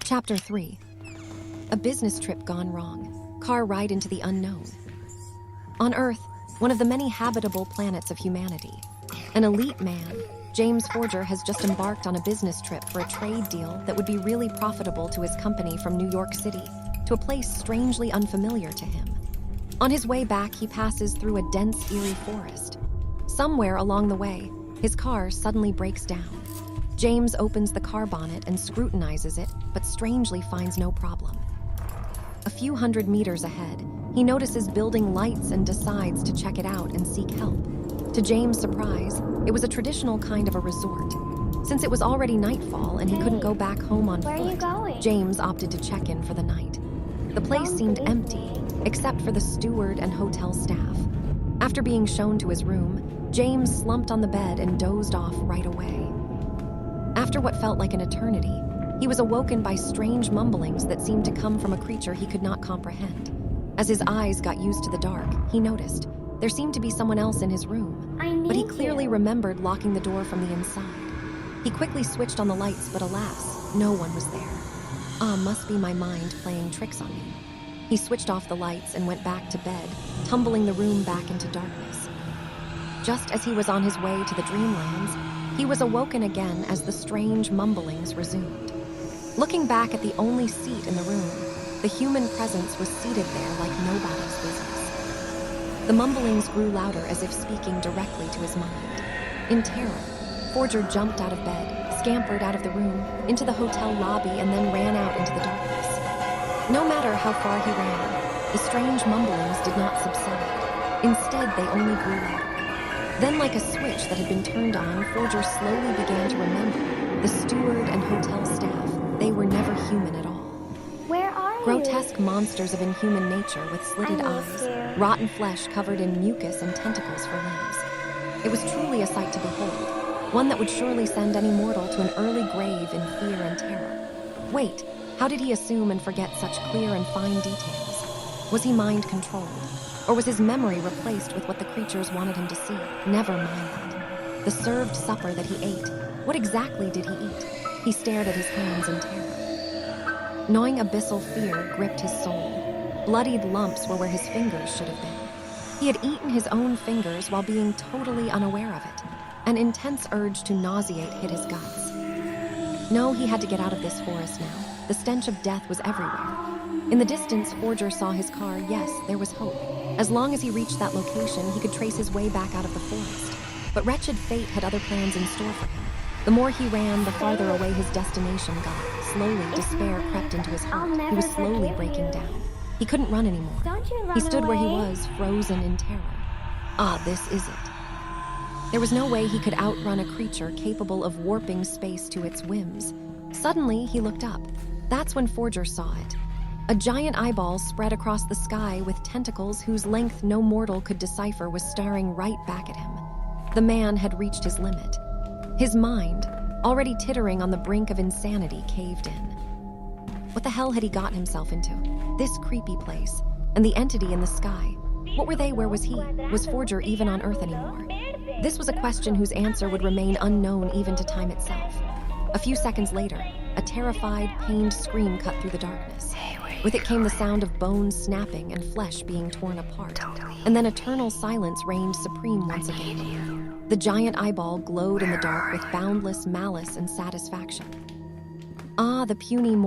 Chapter 3. A business trip gone wrong. Car ride into the unknown. On Earth, one of the many habitable planets of humanity, an elite man, James Forger, has just embarked on a business trip for a trade deal that would be really profitable to his company from New York City to a place strangely unfamiliar to him. On his way back, he passes through a dense, eerie forest. Somewhere along the way, his car suddenly breaks down. James opens the car bonnet and scrutinizes it, but strangely finds no problem. A few hundred meters ahead, he notices building lights and decides to check it out and seek help. To James' surprise, it was a traditional kind of a resort. Since it was already nightfall and he couldn't go back home on foot, James opted to check in for the night. The place seemed empty, except for the steward and hotel staff. After being shown to his room, James slumped on the bed and dozed off right away. After what felt like an eternity, he was awoken by strange mumblings that seemed to come from a creature he could not comprehend. As his eyes got used to the dark, he noticed there seemed to be someone else in his room, but he clearly remembered locking the door from the inside. He quickly switched on the lights, but alas, no one was there. Must be my mind playing tricks on me. He switched off the lights and went back to bed, tumbling the room back into darkness. Just as he was on his way to the dreamlands, he was awoken again as the strange mumblings resumed. Looking back at the only seat in the room, the human presence was seated there like nobody's business. The mumblings grew louder as if speaking directly to his mind. In terror, Forger jumped out of bed, scampered out of the room, into the hotel lobby, and then ran out into the darkness. No matter how far he ran, the strange mumblings did not subside. Instead, they only grew louder. Then, like a switch that had been turned on, Forger slowly began to remember the steward and hotel staff. They were never human at all. Where are Grotesque monsters of inhuman nature with slitted eyes, rotten flesh covered in mucus and tentacles for limbs. It was truly a sight to behold, one that would surely send any mortal to an early grave in fear and terror. Wait, how did he assume and forget such clear and fine details? Was he mind-controlled? Or was his memory replaced with what the creatures wanted him to see? Never mind that. The served supper that he ate, what exactly did he eat? He stared at his hands in terror. Gnawing abyssal fear gripped his soul. Bloodied lumps were where his fingers should have been. He had eaten his own fingers while being totally unaware of it. An intense urge to nauseate hit his guts. No, he had to get out of this forest now. The stench of death was everywhere. In the distance, Forger saw his car. Yes, there was hope. As long as he reached that location, he could trace his way back out of the forest. But wretched fate had other plans in store for him. The more he ran, the farther away his destination got. Slowly, despair crept into his heart. He was slowly breaking down. He couldn't run anymore. He stood where he was, frozen in terror. This is it. There was no way he could outrun a creature capable of warping space to its whims. Suddenly, he looked up. That's when Forger saw it. A giant eyeball spread across the sky with tentacles whose length no mortal could decipher was staring right back at him. The man had reached his limit. His mind, already tittering on the brink of insanity, caved in. What the hell had he gotten himself into? This creepy place, and the entity in the sky. What were they? Where was he? Was Forger even on Earth anymore? This was a question whose answer would remain unknown even to time itself. A few seconds later, a terrified, pained scream cut through the darkness. With it came the sound of bones snapping and flesh being torn apart. And then eternal silence reigned supreme once again. The giant eyeball glowed in the dark with boundless malice and satisfaction. The puny